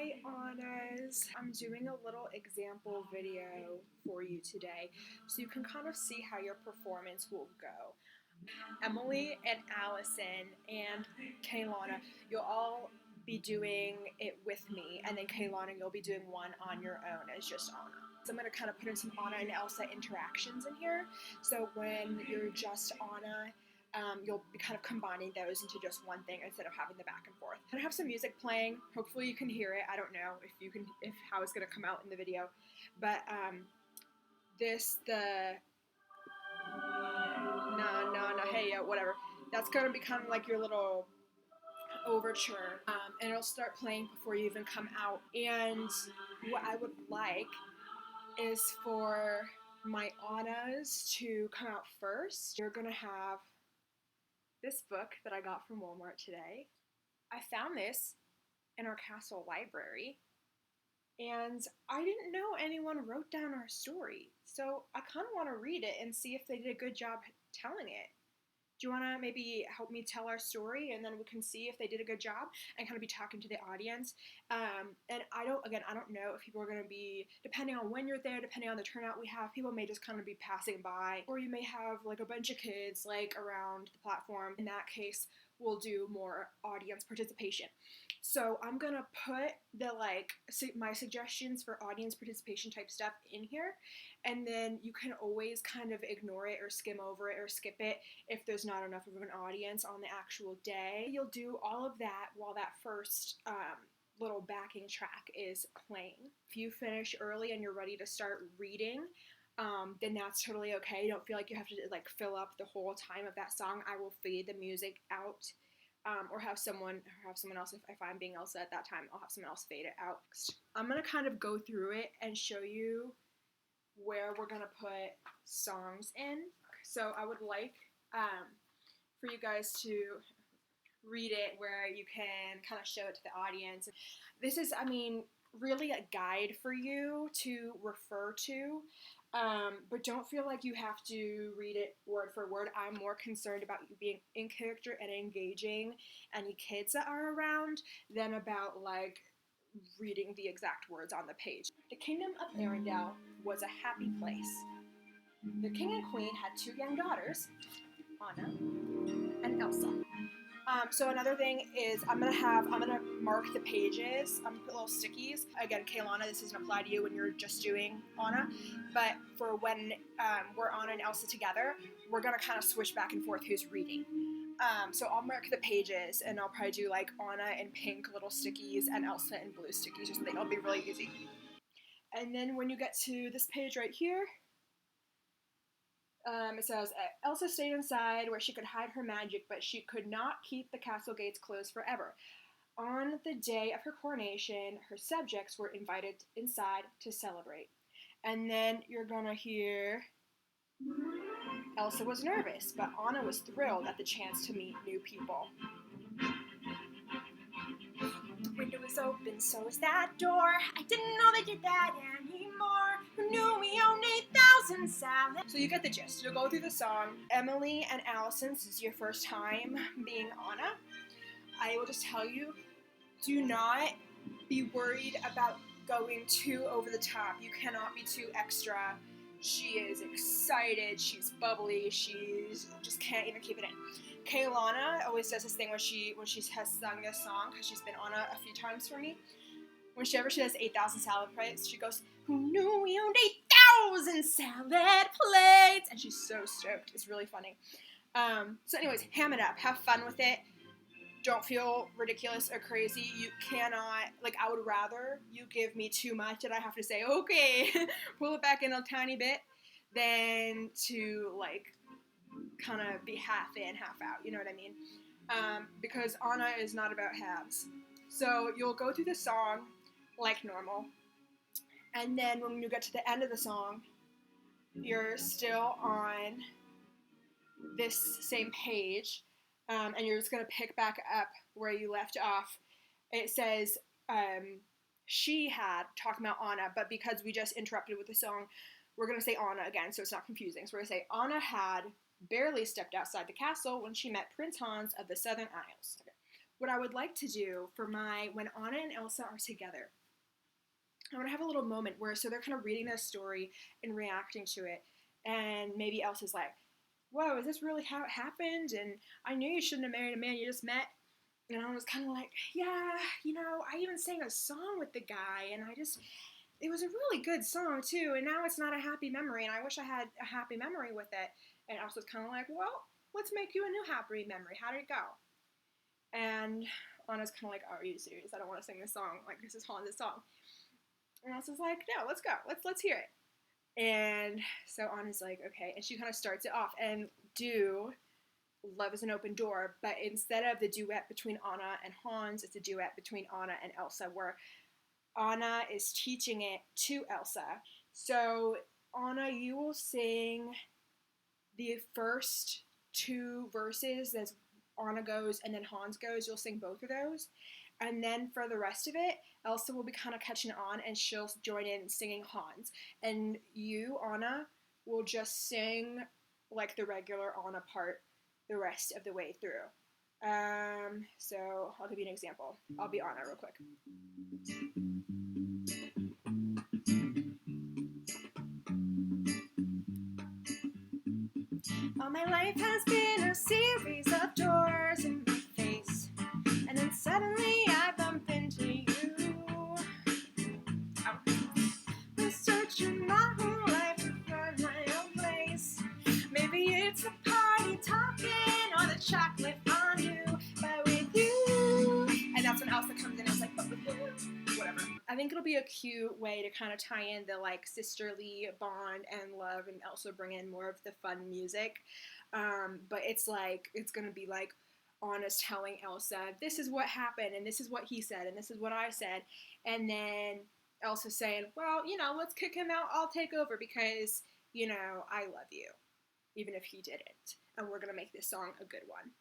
Hi Annas! I'm doing a little example video for you today so you can kind of see how your performance will go. Emily and Allison and Kaelana, you'll all be doing it with me, and then Kaelana, you'll be doing one on your own as just Anna. So I'm going to kind of put in some Anna and Elsa interactions in here, so when you're just Anna, you'll be kind of combining those into just one thing instead of having the back and forth. I'm gonna have some music playing. Hopefully you can hear it. I don't know if how it's gonna come out in the video, but the na hey whatever. That's gonna be kind of like your little overture, and it'll start playing before you even come out. And what I would like is for my Annas to come out first. You're gonna have this book that I got from Walmart today. I found this in our castle library, and I didn't know anyone wrote down our story, so I kind of want to read it and see if they did a good job telling it. Do you want to maybe help me tell our story, and then we can see if they did a good job and kind of be talking to the audience? And I don't know if people are going to be, depending on when you're there, depending on the turnout we have, people may just kind of be passing by, or you may have like a bunch of kids like around the platform. In that case, we'll do more audience participation. So I'm gonna put the my suggestions for audience participation type stuff in here, and then you can always kind of ignore it or skim over it or skip it if there's not enough of an audience on the actual day. You'll do all of that while that first little backing track is playing. If you finish early and you're ready to start reading, then that's totally okay. You don't feel like you have to like fill up the whole time of that song. I will fade the music out, or have someone else. If I'm being Elsa at that time, I'll have someone else fade it out. I'm gonna kind of go through it and show you where we're gonna put songs in. So I would like for you guys to read it where you can kind of show it to the audience. This is, really a guide for you to refer to, but don't feel like you have to read it word for word. I'm more concerned about you being in character and engaging any kids that are around than about like reading the exact words on the page. The kingdom of Arendelle was a happy place. The king and queen had two young daughters, Anna and Elsa. So another thing is I'm gonna mark the pages. I'm gonna put little stickies. Again, Kaelana, this doesn't apply to you when you're just doing Anna, but for when we're Anna and Elsa together, we're gonna kind of switch back and forth who's reading. So I'll mark the pages, and I'll probably do like Anna in pink little stickies and Elsa in blue stickies, just so it'll be really easy. And then when you get to this page right here, it says, Elsa stayed inside where she could hide her magic, but she could not keep the castle gates closed forever. On the day of her coronation, her subjects were invited inside to celebrate. And then you're gonna hear, Elsa was nervous, but Anna was thrilled at the chance to meet new people. The window was open, so was that door. I didn't know they did that anymore. Who knew we owned 8,000 salads? So you get the gist. You'll go through the song. Emily and Allison, this is your first time being Anna. I will just tell you, do not be worried about going too over the top. You cannot be too extra. She is excited, she's bubbly, she's just can't even keep it in. Kaelana always does this thing when she has sung this song, because she's been on a few times for me. Whenever she does 8,000 salad plates, she goes, who knew we owned 8,000 salad plates? And she's so stoked. It's really funny. So anyways, ham it up. Have fun with it. Don't feel ridiculous or crazy. You cannot, I would rather you give me too much and I have to say, okay, pull it back in a tiny bit, than to, kind of be half in, half out, you know what I mean? Because Anna is not about halves. So you'll go through the song like normal, and then when you get to the end of the song, you're still on this same page, and you're just going to pick back up where you left off. It says, she had, talking about Anna, but because we just interrupted with the song, we're going to say Anna again, so it's not confusing. So we're going to say, Anna had barely stepped outside the castle when she met Prince Hans of the Southern Isles. Okay. what I would like to do for when Anna and Elsa are together, I want to have a little moment where, so they're kind of reading their story and reacting to it, and maybe Elsa's like, whoa, is this really how it happened? And I knew you shouldn't have married a man you just met. And I was kind of like, yeah, I even sang a song with the guy, and it was a really good song too, and now it's not a happy memory, and I wish I had a happy memory with it. And Elsa's kind of like, well, let's make you a new happy memory. How did it go? And Anna's kind of like, are you serious? I don't want to sing this song. Like, this is Hans' song. And Elsa's like, no, let's go. Let's hear it. And so Anna's like, okay. And she kind of starts it off. And Love is an Open Door. But instead of the duet between Anna and Hans, it's a duet between Anna and Elsa, where Anna is teaching it to Elsa. So, Anna, you will sing the first 2 verses as Anna goes and then Hans goes. You'll sing both of those. And then for the rest of it, Elsa will be kind of catching on, and she'll join in singing Hans. And you, Anna, will just sing like the regular Anna part the rest of the way through. So I'll give you an example. I'll be Anna real quick. All my life has been a series of doors in my face, and then suddenly I bump into you. Been searching my whole life to find my own place. Maybe it's the party talking or the chocolate fondue, but with you. And that's when Elsa comes in and is like, but with you. Whatever. I think it'll be a cute way to kind of tie in the like sisterly bond and love, and also bring in more of the fun music. But it's gonna be like Anna's telling Elsa, this is what happened, and this is what he said, and this is what I said, and then Elsa saying, well, let's kick him out, I'll take over because, I love you, even if he didn't, and we're gonna make this song a good one.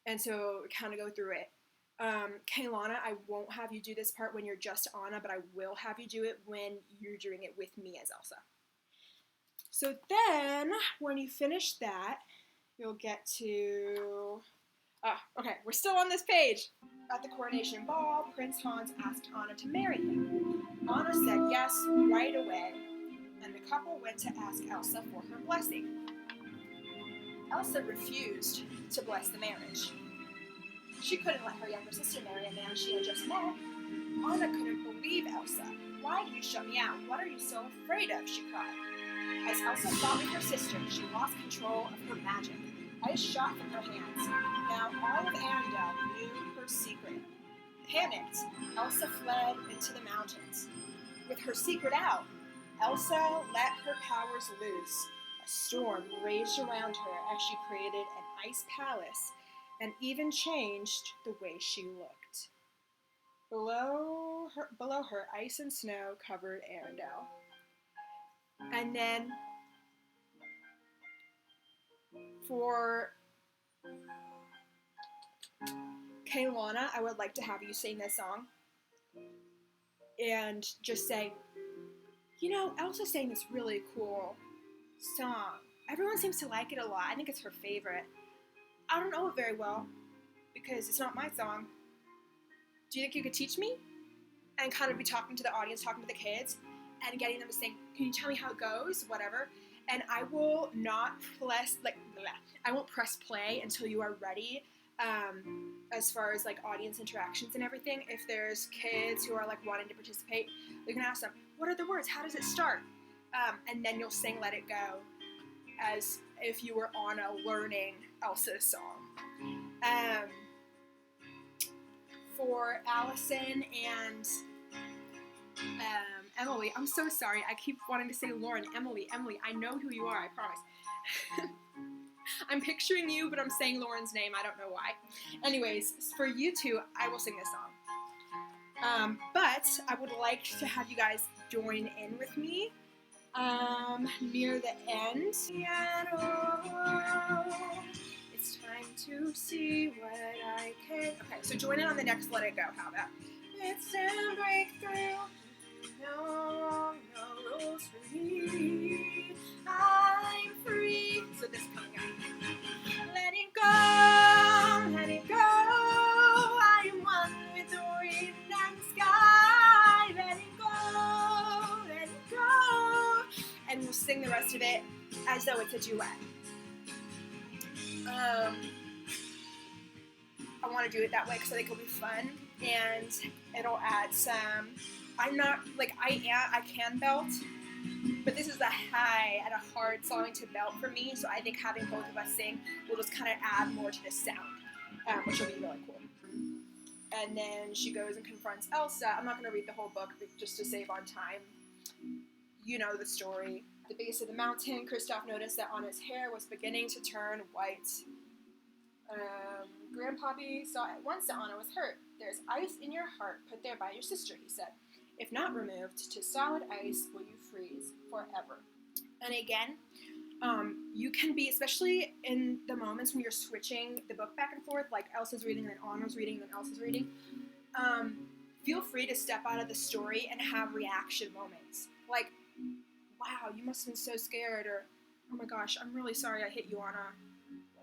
And so kind of go through it. Kaelana, I won't have you do this part when you're just Anna, but I will have you do it when you're doing it with me as Elsa. So then, when you finish that, you'll get to... okay, we're still on this page. At the coronation ball, Prince Hans asked Anna to marry him. Anna said yes right away, and the couple went to ask Elsa for her blessing. Elsa refused to bless the marriage. She couldn't let her younger sister marry a man she had just met. Anna couldn't believe Elsa. Why do you shut me out? What are you so afraid of? She cried. As Elsa fought with her sister, she lost control of her magic. Ice shot from her hands. Now all of Arendelle knew her secret. Panicked, Elsa fled into the mountains. With her secret out, Elsa let her powers loose. A storm raged around her as she created an ice palace, and even changed the way she looked. Below her, ice and snow covered Arendelle. And then, for Kaelana, I would like to have you sing this song and just say, Elsa sang this really cool song. Everyone seems to like it a lot. I think it's her favorite. I don't know it very well because it's not my song. Do you think you could teach me? And kind of be talking to the audience, talking to the kids, and getting them to sing, can you tell me how it goes? Whatever. And I will not I won't press play until you are ready. As far as audience interactions and everything, if there's kids who are wanting to participate, you can ask them, what are the words? How does it start? And then you'll sing Let It Go as if you were Anna learning Elsa's song. For Allison and Emily, I'm so sorry. I keep wanting to say Lauren. Emily, I know who you are, I promise. I'm picturing you, but I'm saying Lauren's name. I don't know why. Anyways, for you two, I will sing this song. But I would like to have you guys join in with me near the end. It's time to see what I can. Okay, so join in on the next Let It Go. How about? It's a breakthrough. No rules for me. I'm free. So this is coming up. Let it go, let it go. I am sing the rest of it as though it's a duet. I want to do it that way because I think it'll be fun, and it'll add some, I'm not, like, I can belt, but this is a high and a hard song to belt for me, so I think having both of us sing will just kind of add more to the sound, which will be really cool. And then she goes and confronts Elsa. I'm not going to read the whole book, but just to save on time. You know the story. At the base of the mountain, Kristoff noticed that Anna's hair was beginning to turn white. Grandpappy saw at once that Anna was hurt. "There's ice in your heart, put there by your sister," he said. "If not removed to solid ice, will you freeze forever?" And again, you can be, especially in the moments when you're switching the book back and forth, like Elsa's reading, then Anna's reading, then Elsa's reading, feel free to step out of the story and have reaction moments. Like, wow, you must have been so scared, or, oh my gosh, I'm really sorry I hit you, Anna.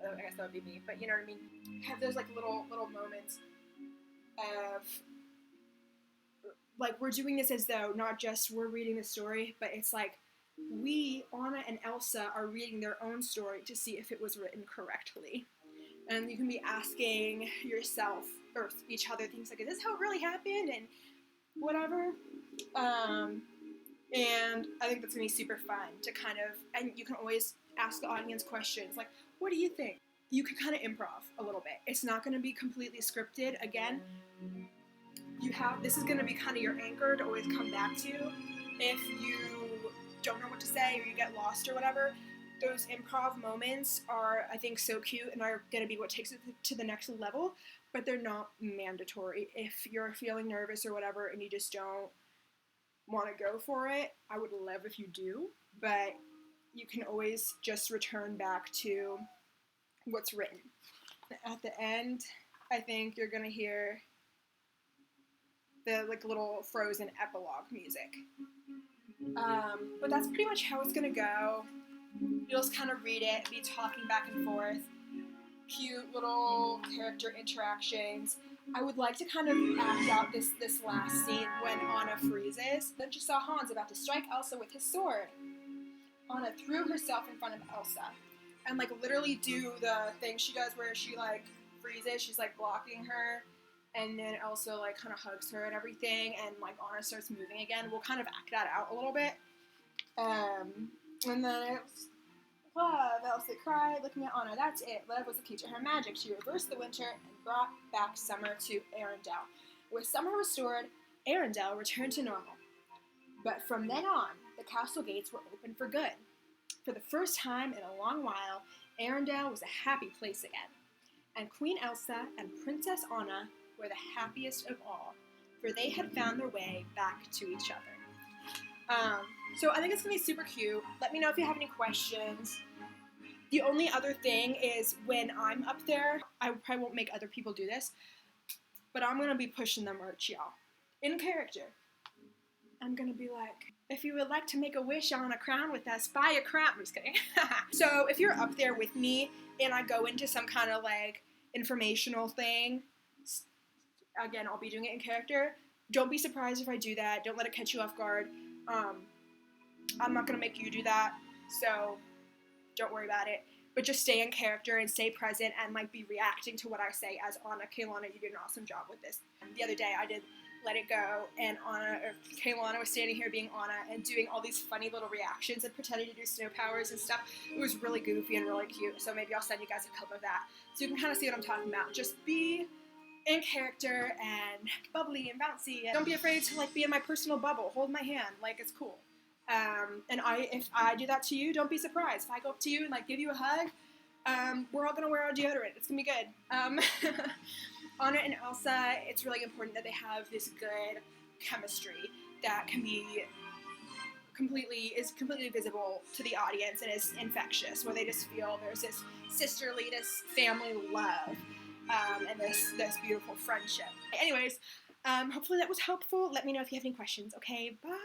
I guess that would be me, but you know what I mean? Have those, like, little moments of, like, we're doing this as though not just we're reading the story, but it's like we, Anna and Elsa, are reading their own story to see if it was written correctly. And you can be asking yourself or each other things like, is this how it really happened? And whatever. And I think that's going to be super fun to kind of, and you can always ask the audience questions like, what do you think? You can kind of improv a little bit. It's not going to be completely scripted. Again, this is going to be kind of your anchor to always come back to. If you don't know what to say or you get lost or whatever, those improv moments are, I think, so cute and are going to be what takes it to the next level, but they're not mandatory. If you're feeling nervous or whatever and you just don't want to go for it, I would love if you do, but you can always just return back to what's written. At the end, I think you're going to hear the, like, little Frozen epilogue music. But that's pretty much how it's going to go. You'll just kind of read it, be talking back and forth, cute little character interactions. I would like to kind of act out this last scene when Anna freezes. Then she saw Hans about to strike Elsa with his sword. Anna threw herself in front of Elsa and, like, literally do the thing she does where she, like, freezes. She's, like, blocking her, and then Elsa, like, kind of hugs her and everything, and, like, Anna starts moving again. We'll kind of act that out a little bit. And then it's love. Elsa cried, looking at Anna. That's it. Love was the key to her magic. She reversed the winter and brought back summer to Arendelle. With summer restored, Arendelle returned to normal. But from then on, the castle gates were open for good. For the first time in a long while, Arendelle was a happy place again. And Queen Elsa and Princess Anna were the happiest of all, for they had found their way back to each other. So I think it's going to be super cute. Let me know if you have any questions. The only other thing is when I'm up there, I probably won't make other people do this, but I'm going to be pushing the merch, y'all. In character. I'm going to be like, if you would like to make a wish on a crown with us, buy a crown. I'm just kidding. So if you're up there with me and I go into some kind of, like, informational thing, again, I'll be doing it in character. Don't be surprised if I do that. Don't let it catch you off guard. I'm not going to make you do that, so don't worry about it. But just stay in character and stay present and, like, be reacting to what I say as Anna. Kaelana, you did an awesome job with this. The other day I did Let It Go, and Kaelana was standing here being Anna and doing all these funny little reactions and pretending to do snow powers and stuff. It was really goofy and really cute, so maybe I'll send you guys a clip of that so you can kind of see what I'm talking about. Just be in character and bubbly and bouncy. And don't be afraid to, like, be in my personal bubble. Hold my hand. Like, it's cool. And if I do that to you, don't be surprised. If I go up to you and, like, give you a hug, we're all going to wear our deodorant. It's going to be good. Anna and Elsa, it's really important that they have this good chemistry that can be completely visible to the audience and is infectious, where they just feel there's this sisterly, this family love, and this beautiful friendship. Anyways, hopefully that was helpful. Let me know if you have any questions. Okay, bye.